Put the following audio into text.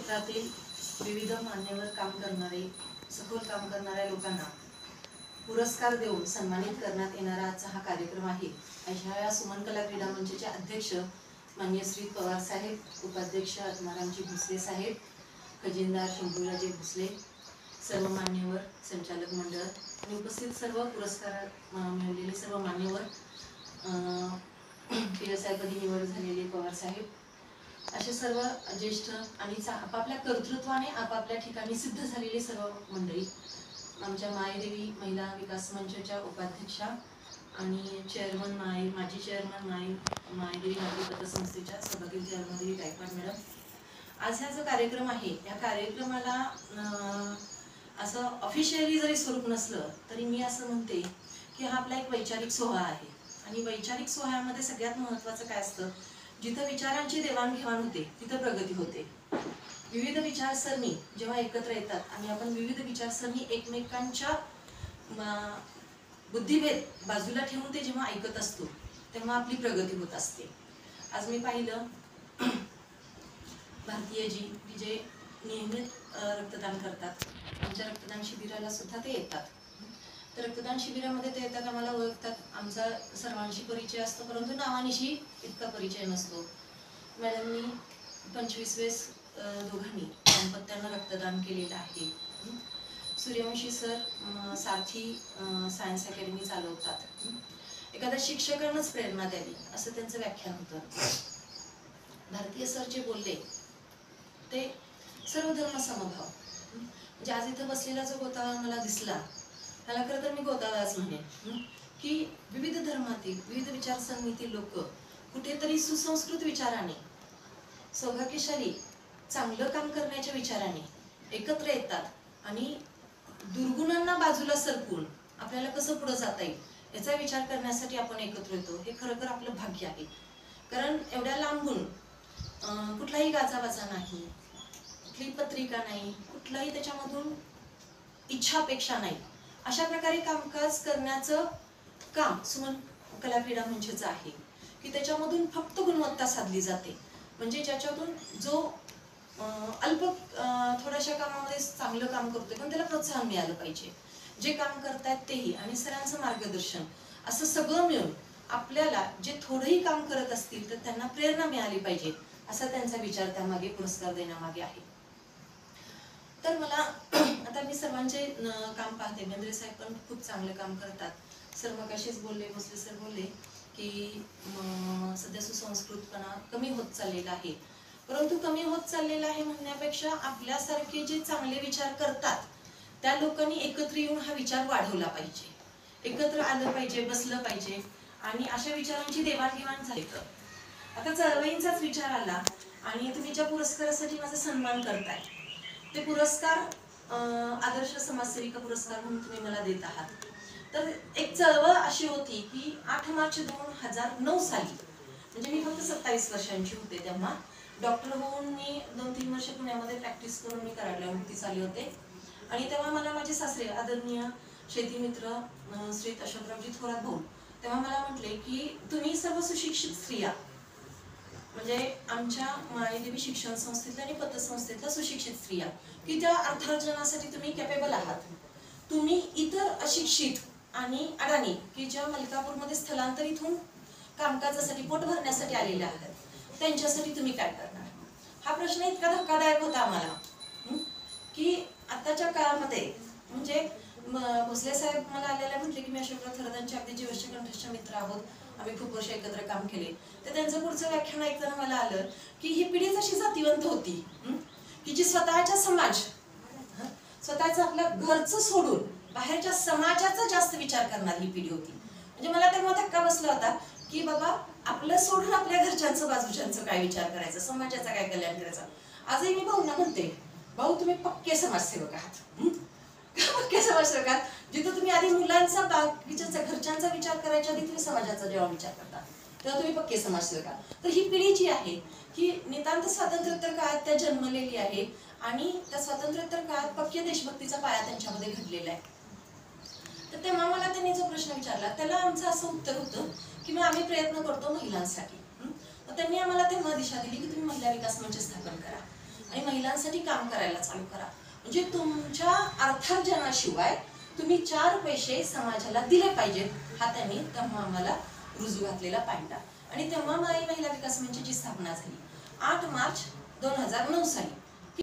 क्षेत्रातील विविध मान्यवर काम करणारे, सखोल काम करणाऱ्या लोकांना पुरस्कार देऊन सन्मानित करण्यात येणारा आजचा हा कार्यक्रम आहे। अशा या सुमन कला क्रीडा मंचचे अध्यक्ष माननीय श्री पवार साहेब, उपाध्यक्ष आत्मारामजी भोसले साहेब, खजिनदार शंभूराजे भोसले, सर्व मान्यवर, संचालक मंडळ आणि उपस्थित सर्व पुरस्कार मिळवलेले सर्व मान्यवर, पीएसआयपदी निवड झालेले पवार साहेब, असे सर्व ज्येष्ठ आणि आपापल्या कर्तृत्वाने आपापल्या ठिकाणी सिद्ध झालेले सर्व मंडळी, आमच्या मायदेवी महिला विकास मंचच्या उपाध्यक्षा आणि चेअरमन माजी चेअरमन मायदेवी नागरी पतसंस्थेच्या सभापती चेअरमन गायकवाड मॅडम, आज हा जो कार्यक्रम आहे या कार्यक्रमाला असं ऑफिशियली जरी स्वरूप नसलं तरी मी असं म्हणते की हा आपला एक वैचारिक सोहळा आहे। आणि वैचारिक सोहळ्यामध्ये सगळ्यात महत्त्वाचं काय असतं, जिथं विचारांची देवाणघेवाण होते तिथं प्रगती होते। विविध विचारसरणी जेव्हा एकत्र येतात आणि आपण विविध विचारसरणी एकमेकांच्या बुद्धिभेद बाजूला ठेवून ते जेव्हा ऐकत असतो तेव्हा आपली प्रगती होत असते। आज मी पाहिलं भारतीयजी की जे नियमित रक्तदान करतात, आमच्या रक्तदान शिबिराला सुद्धा ते येतात। तर रक्तदान शिबिरामध्ये ते येतात, आम्हाला ओळखतात, आमचा सर्वांशी परिचय असतो, परंतु नावानिशी इतका परिचय नसतो। मॅडमनी 25 वेळेस दोघांनी दाम्पत्यानं रक्तदान केलेलं आहे। सूर्यवंशी सर सारथी सायन्स अकॅडमी चालवतात। एखाद्या शिक्षकांनाच प्रेरणा द्यावी असं त्यांचं व्याख्यान होतं। भारतीय सर जे बोलले ते सर्व धर्म समभाव, म्हणजे आज इथं बसलेला जो गोतावळा मला दिसला त्याला खरं तर मी गोतावळाच म्हणेन, की विविध धर्मातील विविध विचारसरणीतील लोक कुठेतरी सुसंस्कृत विचाराने, सौभाग्यशाली चांगलं काम करण्याच्या विचाराने एकत्र येतात आणि दुर्गुणांना बाजूला सरकून आपल्याला कसं पुढे जाता येईल याचा विचार करण्यासाठी आपण एकत्र येतो। हे खरं आपलं भाग्य आहे, कारण एवढ्या लांबून कुठलाही गाजावाजा नाही, कुठली पत्रिका नाही, कुठलाही त्याच्यामधून इच्छा अपेक्षा नाही, अशा प्रकारे कामकाज करण्याचं काम सुमन कला क्रीडा मंचचं आहे की त्याच्यामधून फक्त गुणवत्ता साधली जाते। म्हणजे ज्याच्यातून जो अल्प थोड्याशा कामामध्ये चांगलं काम करतोय पण त्याला प्रोत्साहन मिळालं पाहिजे, जे काम करतायत तेही आणि सरांचं मार्गदर्शन, असं सगळं मिळून आपल्याला जे थोडंही काम करत असतील तर त्यांना प्रेरणा मिळाली पाहिजे असा त्यांचा विचार त्यामागे, पुरस्कार देण्यामागे आहे। तर मला आता मी सर्वांचे काम पाहते, बेंद्रे साहेब पण खूप चांगलं काम करतात। सर मगाशीच बोलले, भोसले सर बोलले की सध्या सुसंस्कृतपणा कमी होत चाललेला आहे, परंतु कमी होत चाललेला आहे म्हणण्यापेक्षा आपल्यासारखे जे चांगले विचार करतात त्या लोकांनी एकत्र येऊन हा विचार वाढवला पाहिजे, एकत्र आलं पाहिजे, बसलं पाहिजे आणि अशा विचारांची देवाणघेवाण झाली। आता चळवळींचाच विचार आला आणि तुम्ही ज्या पुरस्कारासाठी माझा सन्मान करताय ते पुरस्कार आदर्श समाजसेविका पुरस्कार म्हणून तुम्ही मला देत आहात। तर एक चळवळ अशी होती की 8 मार्च 2009 साली, म्हणजे मी फक्त 27 वर्षांची होते तेव्हा, डॉक्टर होऊन मी 2-3 वर्ष पुण्यामध्ये प्रॅक्टिस करून मी कराडला मुक्तीस आले होते। आणि तेव्हा मला माझे सासरे आदरणीय शेतीमित्र श्री अशोकरावजी थोरात भाऊ तेव्हा मला म्हटले की तुम्ही सर्व सुशिक्षित स्त्रिया, म्हणजे आमच्या मायदेवी शिक्षण संस्थेतल्या आणि पतसंस्थेतल्या सुशिक्षित स्त्रिया की त्या अर्थार्जनासाठी तुम्ही कॅपेबल आहात, तुम्ही इतर अशिक्षित आणि अडाणी की ज्या मलकापूरमध्ये स्थलांतरित होऊन कामकाजासाठी पोट भरण्यासाठी आलेल्या आहेत त्यांच्यासाठी तुम्ही काय करणार? हा प्रश्न इतका धक्कादायक होता आम्हाला की आताच्या काळामध्ये, म्हणजे भोसले साहेब मला आलेल्या म्हटले की मी अशोकराव थोरातांचे अगदी जीवष्ट कंठस्थ मित्र आहोत, आम्ही खूप वर्ष एकत्र काम केले। तर त्यांचं पुढचं व्याख्यान ऐकताना मला आलं की ही पिढीच अशी जातीवंत होती की जी स्वतःचा समाज, स्वतःचं आपलं घरचं सोडून बाहेरच्या समाजाचा जास्त विचार करणारी ही पिढी होती। म्हणजे मला तेव्हा धक्का बसला होता की बाबा आपलं सोडून आपल्या घरच्यांचं, बाजूच्यांचं काय विचार करायचं, समाजाचा काय कल्याण करायचं। आजही मी भाऊंना म्हणते, भाऊ तुम्ही पक्के समाजसेवक आहात, पक्के समाजसेवक आहात, जिथं तुम्ही आधी मुलांचा, बाकीच्या घरच्यांचा विचार करायच्या आधी तुम्ही समाजाचा जेव्हा विचार करता तेव्हा तुम्ही पक्के समाजसेवक आहात। तर ही पिढी जी आहे ही नितांत स्वातंत्र्योत्तर काळात त्या जन्मलेली आहे आणि त्या स्वातंत्र्योत्तर काळात पक्के देशभक्तीचा पाया त्यांच्यामध्ये घडलेला आहे। तर तेव्हा मला त्यांनी जो प्रश्न विचारला त्याला आमचं असं उत्तर होतं की मग आम्ही प्रयत्न करतो महिलांसाठी। त्यांनी आम्हाला तेव्हा दिशा दिली की तुम्ही महिला विकास मंच स्थापन करा आणि महिलांसाठी काम करायला चालू करा. म्हणजे तुमच्या अर्थार्जनाशिवाय तुम्ही 4 पैसे समाजाला दिले पाहिजेत, हा त्यांनी तेव्हा आम्हाला रुजू घातलेला पाहिला. आणि तेव्हा महिला विकास मंचची स्थापना झाली 8 मार्च 2009 साली.